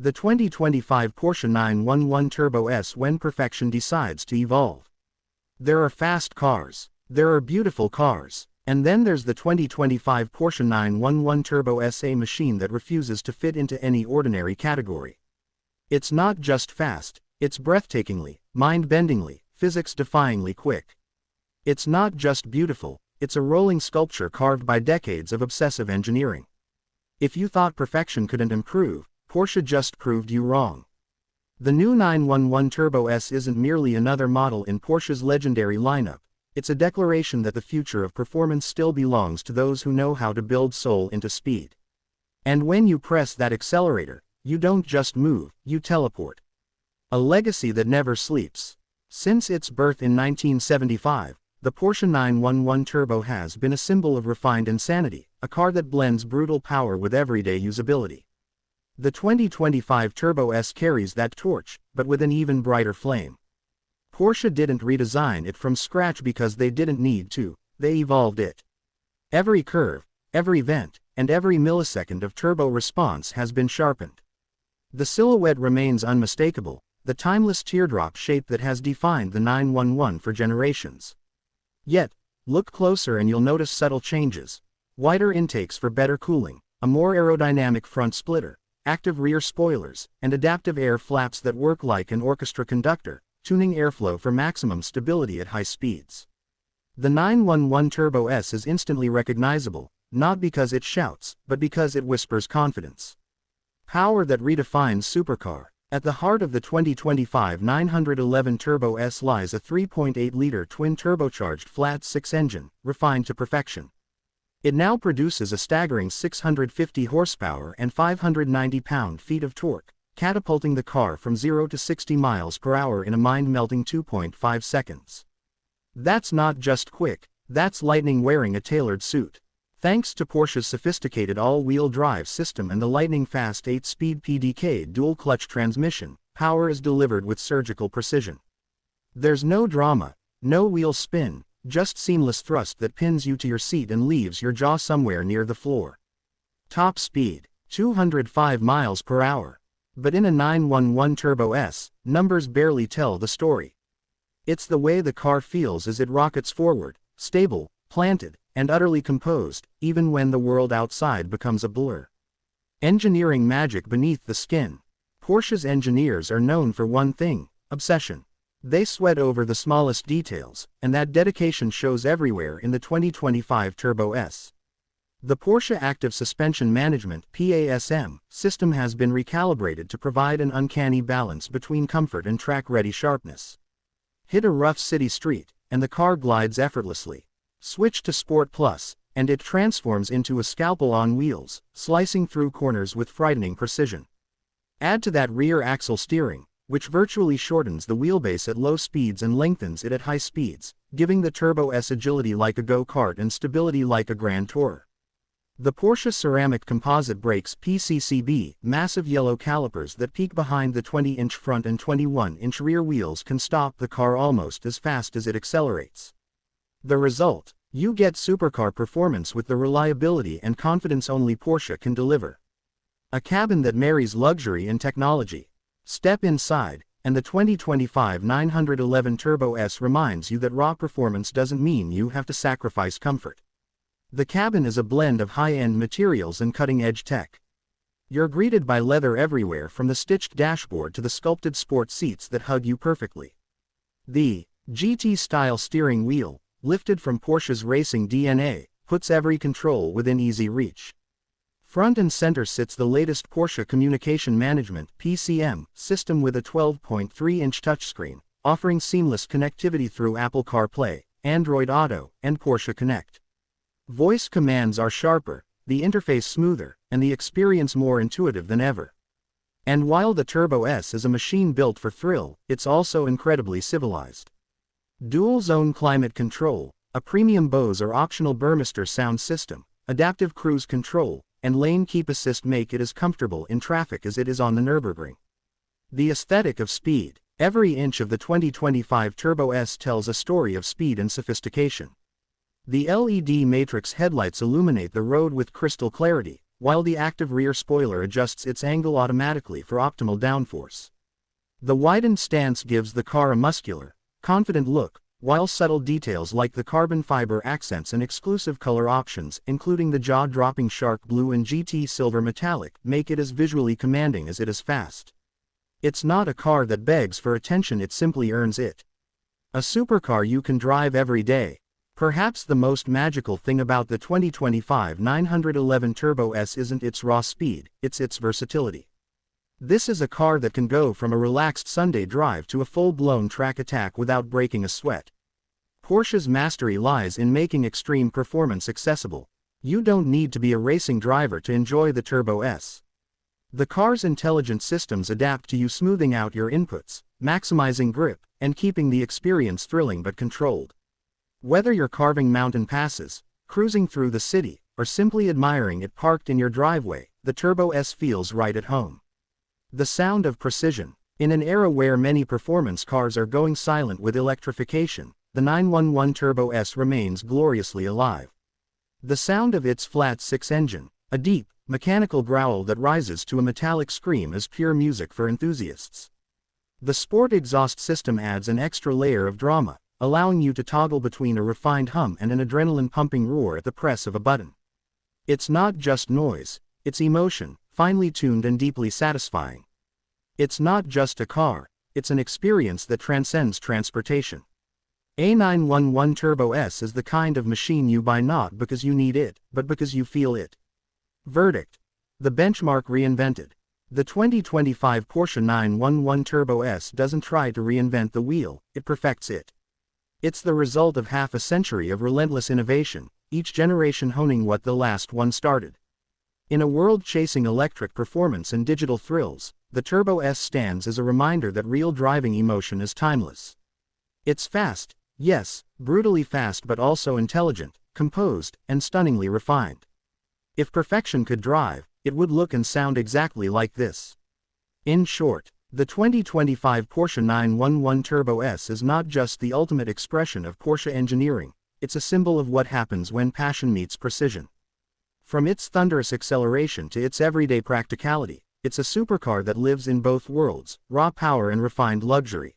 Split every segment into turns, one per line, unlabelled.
The 2025 Porsche 911 Turbo S, when perfection decides to evolve. There are fast cars. There are beautiful cars. And then there's the 2025 Porsche 911 Turbo S, a machine that refuses to fit into any ordinary category. It's not just fast, it's breathtakingly, mind-bendingly, physics-defyingly quick. It's not just beautiful, it's a rolling sculpture carved by decades of obsessive engineering. If you thought perfection couldn't improve, Porsche just proved you wrong. The new 911 Turbo S isn't merely another model in Porsche's legendary lineup, it's a declaration that the future of performance still belongs to those who know how to build soul into speed. And when you press that accelerator, you don't just move, you teleport. A legacy that never sleeps. Since its birth in 1975, the Porsche 911 Turbo has been a symbol of refined insanity, a car that blends brutal power with everyday usability. The 2025 Turbo S carries that torch, but with an even brighter flame. Porsche didn't redesign it from scratch because they didn't need to, they evolved it. Every curve, every vent, and every millisecond of turbo response has been sharpened. The silhouette remains unmistakable, the timeless teardrop shape that has defined the 911 for generations. Yet, look closer and you'll notice subtle changes. Wider intakes for better cooling, a more aerodynamic front splitter, active rear spoilers, and adaptive air flaps that work like an orchestra conductor, tuning airflow for maximum stability at high speeds. The 911 Turbo S is instantly recognizable, not because it shouts, but because it whispers confidence. Power that redefines supercar. At the heart of the 2025 911 Turbo S lies a 3.8-liter twin-turbocharged flat-six engine, refined to perfection. It now produces a staggering 650 horsepower and 590 pound-feet of torque, catapulting the car from 0 to 60 miles per hour in a mind-melting 2.5 seconds. That's not just quick, that's lightning wearing a tailored suit. Thanks to Porsche's sophisticated all-wheel drive system and the lightning-fast 8-speed PDK dual-clutch transmission, power is delivered with surgical precision. There's no drama, no wheel spin, just seamless thrust that pins you to your seat and leaves your jaw somewhere near the floor. Top speed, 205 miles per hour. But in a 911 Turbo S, numbers barely tell the story. It's the way the car feels as it rockets forward, stable, planted, and utterly composed, even when the world outside becomes a blur. Engineering magic beneath the skin. Porsche's engineers are known for one thing: obsession. They sweat over the smallest details, and that dedication shows everywhere in the 2025 Turbo S. The Porsche Active Suspension Management (PASM) system has been recalibrated to provide an uncanny balance between comfort and track-ready sharpness. Hit a rough city street, and the car glides effortlessly. Switch to Sport Plus, and it transforms into a scalpel on wheels, slicing through corners with frightening precision. Add to that rear axle steering, which virtually shortens the wheelbase at low speeds and lengthens it at high speeds, giving the Turbo S agility like a go-kart and stability like a Grand Tourer. The Porsche Ceramic Composite Brakes (PCCB), massive yellow calipers that peak behind the 20-inch front and 21-inch rear wheels can stop the car almost as fast as it accelerates. The result? You get supercar performance with the reliability and confidence only Porsche can deliver. A cabin that marries luxury and technology. Step inside, and the 2025 911 Turbo S reminds you that raw performance doesn't mean you have to sacrifice comfort. The cabin is a blend of high-end materials and cutting-edge tech. You're greeted by leather everywhere, from the stitched dashboard to the sculpted sport seats that hug you perfectly. The GT-style steering wheel, lifted from Porsche's racing DNA, puts every control within easy reach. Front and center sits the latest Porsche Communication Management (PCM) system with a 12.3-inch touchscreen, offering seamless connectivity through Apple CarPlay, Android Auto, and Porsche Connect. Voice commands are sharper, the interface smoother, and the experience more intuitive than ever. And while the Turbo S is a machine built for thrill, it's also incredibly civilized. Dual-zone climate control, a premium Bose or optional Burmester sound system, adaptive cruise control, and lane keep assist make it as comfortable in traffic as it is on the Nürburgring. The aesthetic of speed. Every inch of the 2025 Turbo S tells a story of speed and sophistication. The LED matrix headlights illuminate the road with crystal clarity, while the active rear spoiler adjusts its angle automatically for optimal downforce. The widened stance gives the car a muscular, confident look, while subtle details like the carbon fiber accents and exclusive color options, including the jaw-dropping shark blue and GT silver metallic, make it as visually commanding as it is fast. It's not a car that begs for attention, it simply earns it. A supercar you can drive every day. Perhaps the most magical thing about the 2025 911 Turbo S isn't its raw speed, it's its versatility. This is a car that can go from a relaxed Sunday drive to a full-blown track attack without breaking a sweat. Porsche's mastery lies in making extreme performance accessible. You don't need to be a racing driver to enjoy the Turbo S. The car's intelligent systems adapt to you, smoothing out your inputs, maximizing grip, and keeping the experience thrilling but controlled. Whether you're carving mountain passes, cruising through the city, or simply admiring it parked in your driveway, the Turbo S feels right at home. The sound of precision. In an era where many performance cars are going silent with electrification, the 911 Turbo S remains gloriously alive. The sound of its flat-six engine, a deep, mechanical growl that rises to a metallic scream, is pure music for enthusiasts. The sport exhaust system adds an extra layer of drama, allowing you to toggle between a refined hum and an adrenaline-pumping roar at the press of a button. It's not just noise, it's emotion, finely tuned and deeply satisfying. It's not just a car, it's an experience that transcends transportation. A 911 Turbo S is the kind of machine you buy not because you need it, but because you feel it. Verdict: the benchmark reinvented. The 2025 Porsche 911 Turbo S doesn't try to reinvent the wheel, it perfects it. It's the result of half a century of relentless innovation, each generation honing what the last one started. In a world chasing electric performance and digital thrills, the Turbo S stands as a reminder that real driving emotion is timeless. It's fast, yes, brutally fast, but also intelligent, composed, and stunningly refined. If perfection could drive, it would look and sound exactly like this. In short, the 2025 Porsche 911 Turbo S is not just the ultimate expression of Porsche engineering, it's a symbol of what happens when passion meets precision. From its thunderous acceleration to its everyday practicality, it's a supercar that lives in both worlds, raw power and refined luxury.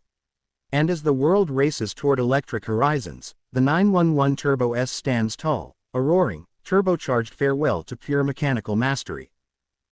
And as the world races toward electric horizons, the 911 Turbo S stands tall, a roaring, turbocharged farewell to pure mechanical mastery.